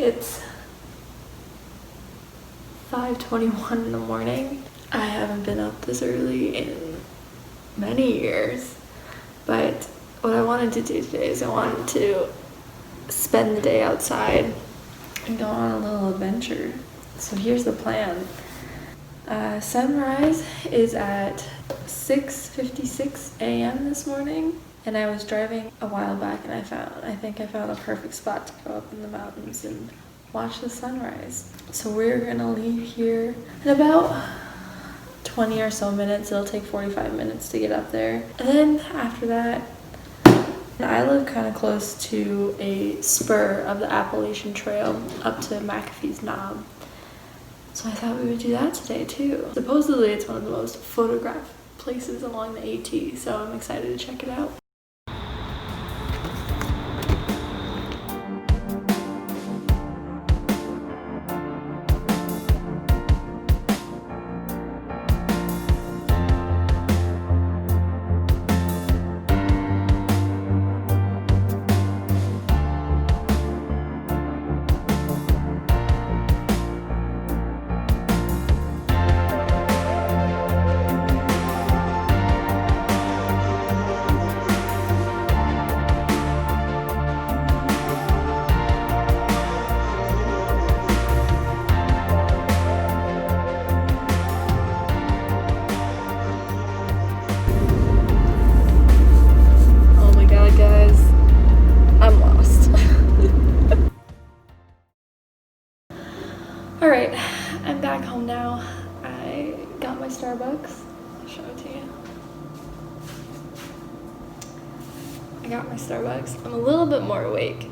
It's 5:21 in the morning. I haven't been up this early in many years, but what I wanted to do today is I wanted to spend the day outside and go on a little adventure. So here's the plan. Sunrise is at 6:56 a.m. this morning, and I was driving a while back and I think I found a perfect spot to go up in the mountains and watch the sunrise. So we're gonna leave here in about 20 or so minutes. It'll take 45 minutes to get up there. And then after that, I live kind of close to a spur of the Appalachian Trail up to McAfee's Knob. So I thought we would do that today too. Supposedly it's one of the most photographed places along the AT, so I'm excited to check it out. Alright, I'm back home now. I got my Starbucks. I'll show it to you. I got my Starbucks. I'm a little bit more awake,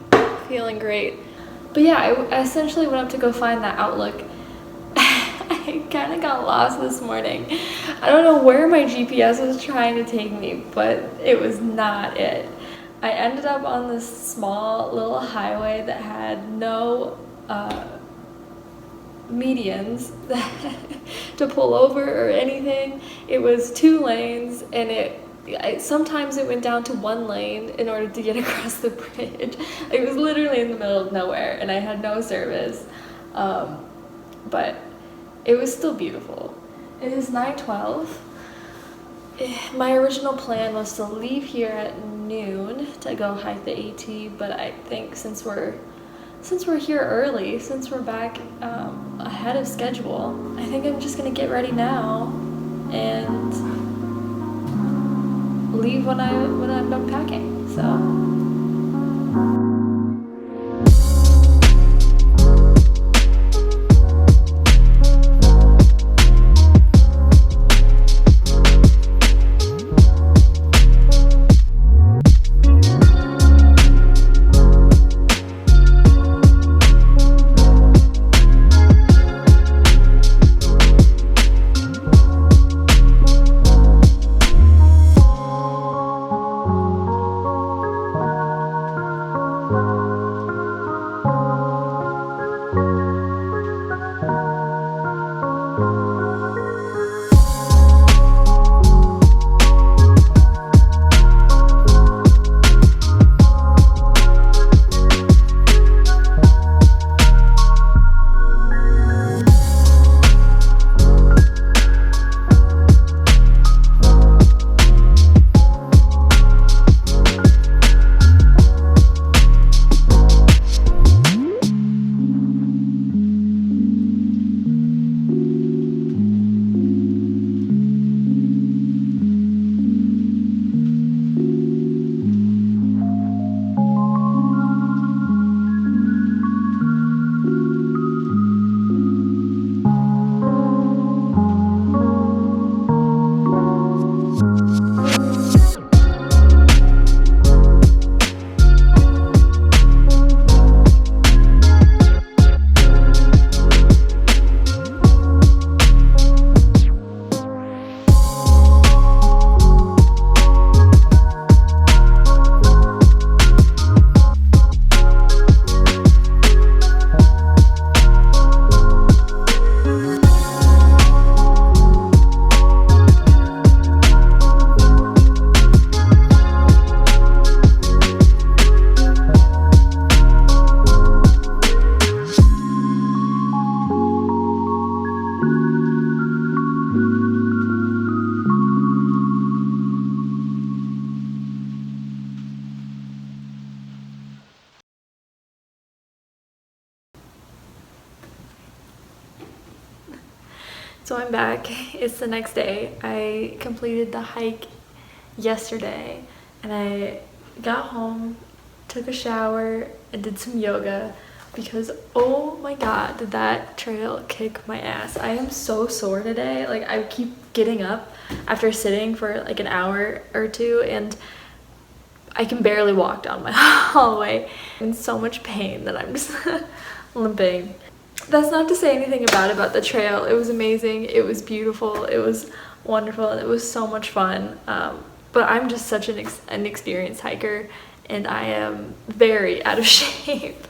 feeling great. But yeah, I essentially went up to go find that Outlook. I kind of got lost this morning. I don't know where my GPS was trying to take me, but it was not it. I ended up on this small little highway that had no medians to pull over or anything. It was 2 lanes, and sometimes it went down to 1 lane in order to get across the bridge. It was literally in the middle of nowhere, and I had no service, but it was still beautiful. It is 9:12. My original plan was to leave here at noon to go hike the AT, but I think since we're here early, since we're back ahead of schedule, I think I'm just gonna get ready now and leave when I'm done packing. So. So I'm back. It's the next day. I completed the hike yesterday and I got home, took a shower, and did some yoga because oh my god, did that trail kick my ass. I am so sore today. Like, I keep getting up after sitting for like an hour or two and I can barely walk down my hallway. I'm in so much pain that I'm just limping. That's not to say anything about the trail. It was amazing. It was beautiful. It was wonderful. It was so much fun. But I'm just such an inexperienced hiker, and I am very out of shape.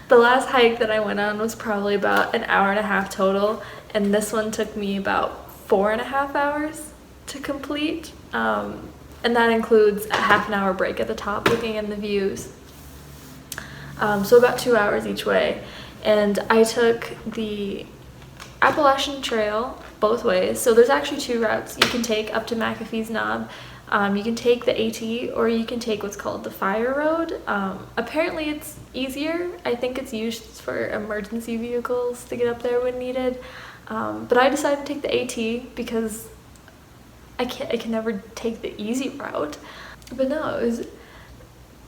The last hike that I went on was probably about an hour and a half total, and this one took me about 4.5 hours to complete. And that includes a half an hour break at the top looking in the views. So about 2 hours each way. And I took the Appalachian Trail both ways. So there's actually 2 routes you can take up to McAfee's Knob. You can take the AT or you can take what's called the Fire Road. Apparently it's easier. I think it's used for emergency vehicles to get up there when needed. But I decided to take the AT because I can never take the easy route. But no, it was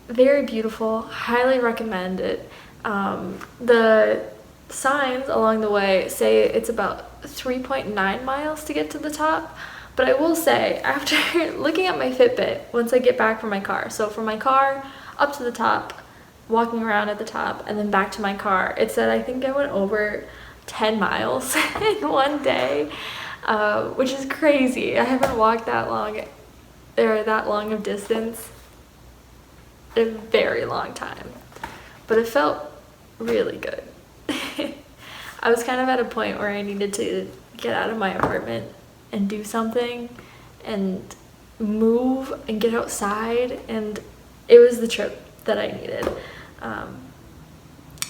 very beautiful. Highly recommend it. The signs along the way say it's about 3.9 miles to get to the top, but I will say, after looking at my Fitbit, once I get back from my car, so from my car up to the top, walking around at the top, and then back to my car, it said I think I went over 10 miles in one day, which is crazy. I haven't walked that long of distance in a very long time, but it felt really good. I was kind of at a point where I needed to get out of my apartment and do something and move and get outside, and it was the trip that I needed.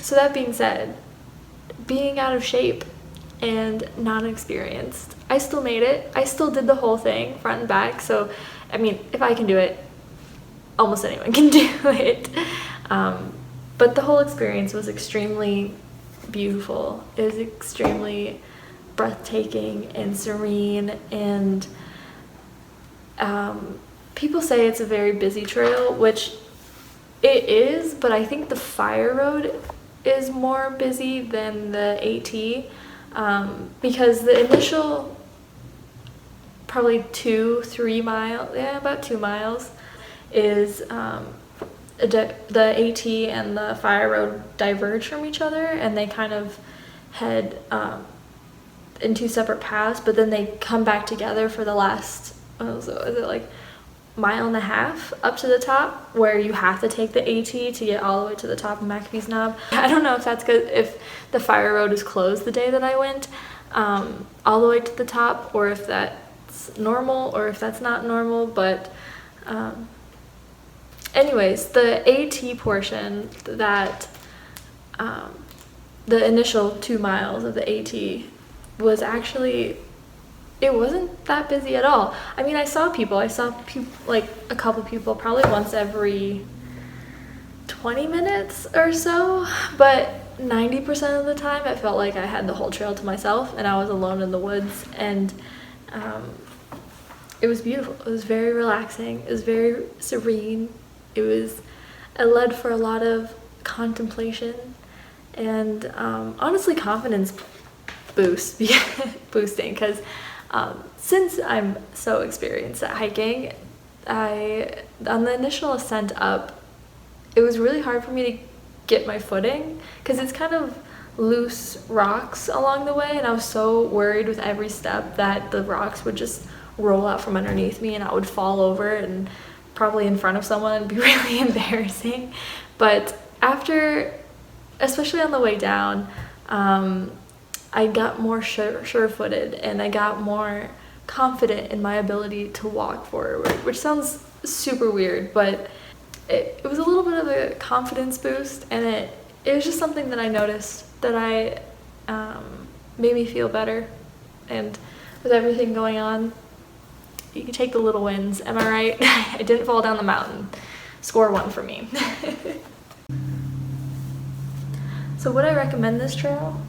So that being said, being out of shape and not experienced, I still made it. I still did the whole thing front and back, so I mean, if I can do it, almost anyone can do it. But the whole experience was extremely beautiful. It was extremely breathtaking and serene, and people say it's a very busy trail, which it is, but I think the Fire Road is more busy than the AT, because the initial probably 2-3 miles, yeah, about 2 miles, is the AT and the Fire Road diverge from each other, and they kind of head in 2 separate paths, but then they come back together for the last, is it like 1.5 miles up to the top, where you have to take the AT to get all the way to the top of McAfee's Knob. I don't know if that's good, if the Fire Road is closed the day that I went all the way to the top, or if that's normal, or if that's not normal, but anyways, the AT portion, that the initial 2 miles of the AT was actually, it wasn't that busy at all. I mean, I saw people, like a couple people probably once every 20 minutes or so, but 90% of the time I felt like I had the whole trail to myself and I was alone in the woods, and it was beautiful. It was very relaxing. It was very serene. It led for a lot of contemplation and honestly confidence boosting, because since I'm so experienced at hiking, on the initial ascent up, it was really hard for me to get my footing because it's kind of loose rocks along the way, and I was so worried with every step that the rocks would just roll out from underneath me and I would fall over and probably in front of someone and be really embarrassing. But after, especially on the way down, I got more sure-footed and I got more confident in my ability to walk forward, which sounds super weird, but it was a little bit of a confidence boost, and it was just something that I noticed that made me feel better. And with everything going on, you can take the little wins, am I right? I didn't fall down the mountain. Score 1 for me. So would I recommend this trail?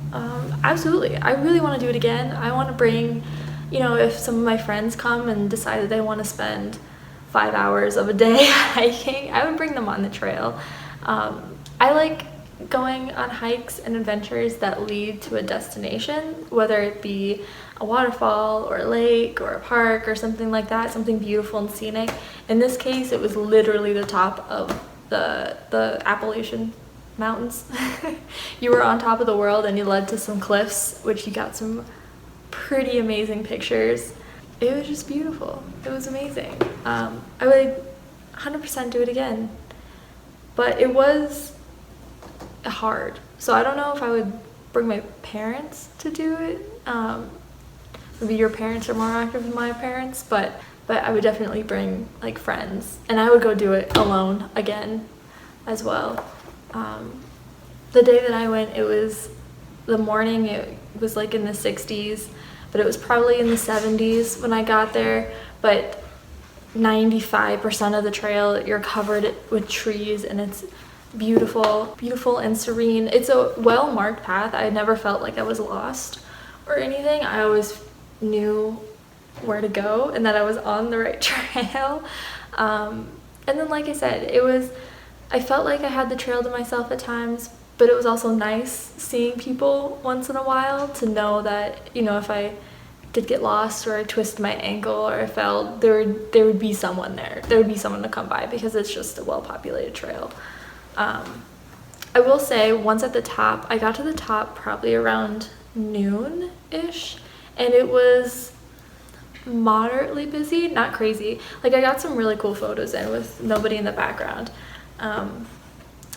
Absolutely. I really want to do it again. I want to bring, you know, if some of my friends come and decide that they want to spend 5 hours of a day hiking, I would bring them on the trail. I like going on hikes and adventures that lead to a destination, whether it be a waterfall or a lake or a park or something like that, something beautiful and scenic. In this case, it was literally the top of the Appalachian mountains. You were on top of the world and you led to some cliffs, which you got some pretty amazing pictures. It was just beautiful. It was amazing. I would 100% do it again, but it was hard. So I don't know if I would bring my parents to do it. Maybe your parents are more active than my parents, but I would definitely bring like friends, and I would go do it alone again as well. The day that I went, it was the morning. It was like in the 60s, but it was probably in the 70s when I got there. But 95% of the trail, you're covered with trees, and it's beautiful and serene. It's a well-marked path. I never felt like I was lost or anything. I always knew where to go and that I was on the right trail. And then, like I said, I felt like I had the trail to myself at times, but it was also nice seeing people once in a while to know that, you know, if I did get lost or I twisted my ankle or I fell, there would be someone there. There would be someone to come by, because it's just a well-populated trail. I will say, once at the top, I got to the top probably around noon-ish, and it was moderately busy, not crazy. Like, I got some really cool photos in with nobody in the background.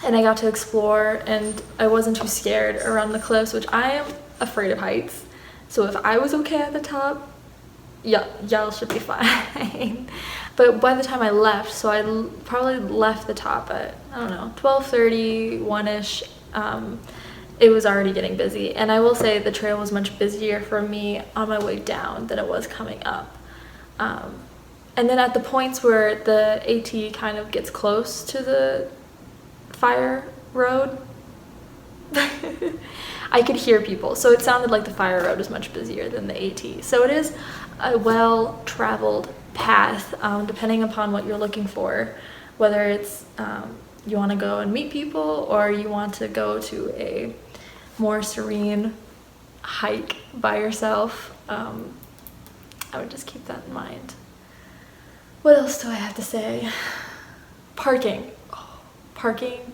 And I got to explore, and I wasn't too scared around the cliffs, which I am afraid of heights. So if I was okay at the top, y'all should be fine. But by the time I left, so I probably left the top at, I don't know, 12:30, 1-ish, it was already getting busy. And I will say the trail was much busier for me on my way down than it was coming up. And then at the points where the AT kind of gets close to the fire road, I could hear people. So it sounded like the fire road is much busier than the AT. So it is a well-traveled path, depending upon what you're looking for, whether it's you want to go and meet people or you want to go to a more serene hike by yourself. I would just keep that in mind. What else do I have to say? Parking. Oh, parking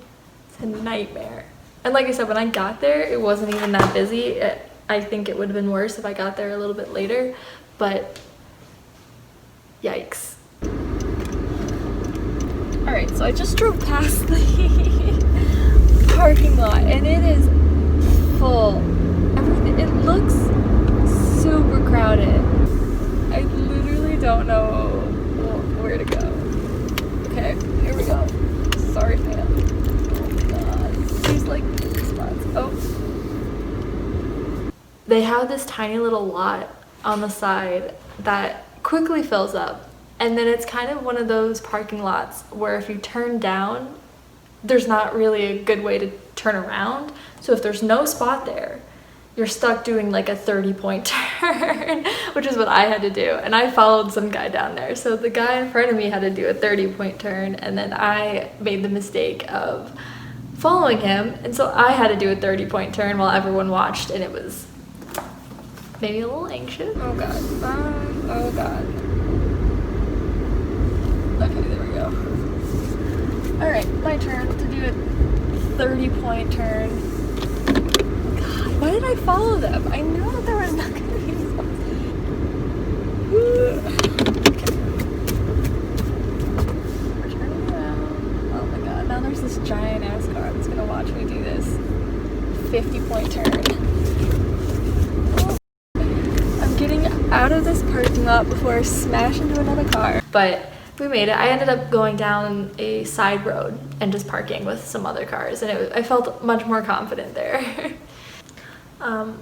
is a nightmare. And like I said, when I got there, it wasn't even that busy. I think it would have been worse if I got there a little bit later, but yikes. All right, so I just drove past the parking lot, and it is full. Everything, it looks super crowded. I literally don't know where to go. Okay, here we go. Sorry, fam. Oh god, these like spots. Oh, they have this tiny little lot on the side that quickly fills up, and then it's kind of one of those parking lots where if you turn down, there's not really a good way to turn around. So if there's no spot there, you're stuck doing like a 30-point turn, which is what I had to do. And I followed some guy down there. So the guy in front of me had to do a 30-point turn, and then I made the mistake of following him. And so I had to do a 30-point turn while everyone watched, and it was maybe a little anxious. Oh god. Oh god. Okay, there we go. Alright, my turn to do a 30-point turn. God, why did I follow them? I knew that there was not going to be spots. Okay. We're turning around. Oh my god, now there's this giant ass car that's going to watch me do this 50-point turn. I'm getting out of this parking lot before I smash into another car. But we made it. I ended up going down a side road and just parking with some other cars, and I felt much more confident there.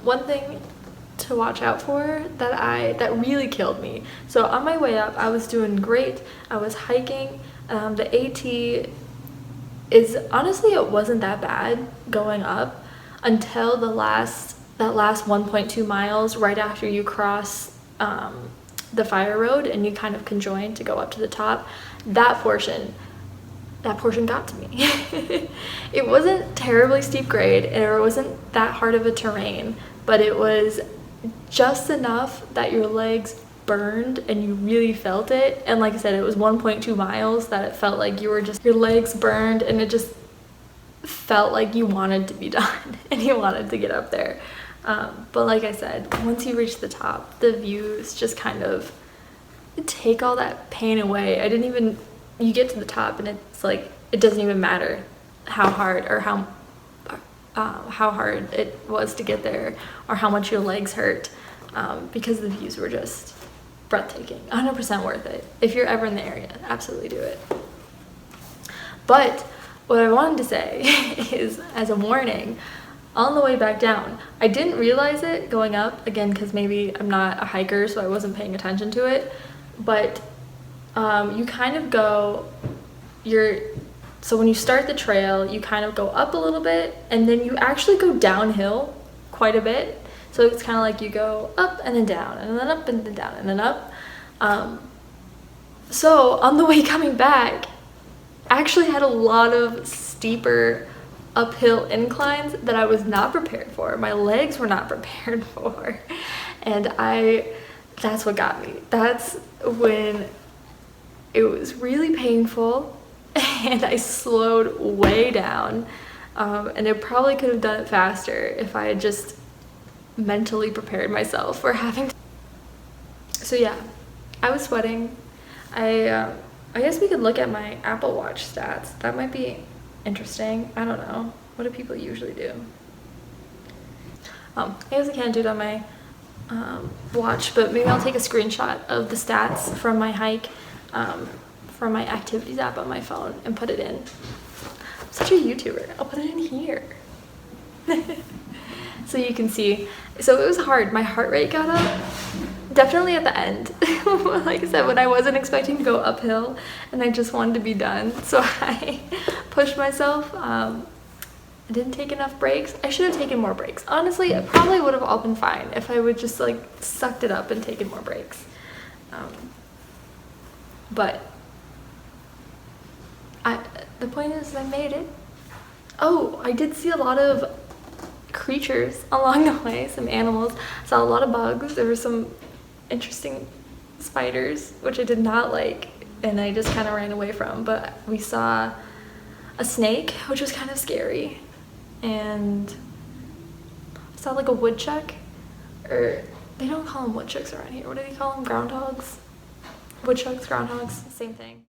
One thing to watch out for that really killed me. So on my way up, I was doing great. I was hiking. The AT is honestly, it wasn't that bad going up. until that last 1.2 miles right after you cross the fire road and you kind of conjoin to go up to the top. That portion got to me. It wasn't terribly steep grade, and it wasn't that hard of a terrain, but it was just enough that your legs burned and you really felt it. And like I said, it was 1.2 miles that it felt like your legs burned, and it just felt like you wanted to be done and you wanted to get up there. But like I said, once you reach the top, the views just kind of take all that pain away. You get to the top and it's like, it doesn't even matter how hard or how hard it was to get there or how much your legs hurt, because the views were just breathtaking. 100% worth it. If you're ever in the area, absolutely do it. But what I wanted to say is, as a warning, on the way back down, I didn't realize it going up, again, because maybe I'm not a hiker, so I wasn't paying attention to it, but you kind of go, so when you start the trail, you kind of go up a little bit, and then you actually go downhill quite a bit. So it's kind of like you go up and then down, and then up and then down, and then up. So on the way coming back, I actually had a lot of steeper uphill inclines that I was not prepared for. My legs were not prepared for. And that's what got me. That's when it was really painful and I slowed way down. And I probably could have done it faster if I had just mentally prepared myself for having to. So yeah, I was sweating. I guess we could look at my Apple Watch stats. That might be interesting. I don't know. What do people usually do? I guess I can't do it on my watch, but maybe I'll take a screenshot of the stats from my hike from my activities app on my phone and put it in. I'm such a YouTuber. I'll put it in here. So you can see. So it was hard. My heart rate got up. Definitely at the end. Like I said, when I wasn't expecting to go uphill and I just wanted to be done. So I pushed myself. I didn't take enough breaks. I should have taken more breaks. Honestly, it probably would have all been fine if I would just like sucked it up and taken more breaks. But the point is I made it. Oh, I did see a lot of creatures along the way, some animals. Saw a lot of bugs. There were some interesting spiders, which I did not like, and I just kind of ran away from. But we saw a snake, which was kind of scary, and I saw like a woodchuck, or they don't call them woodchucks around here. What do they call them? Groundhogs? Woodchucks, groundhogs, same thing.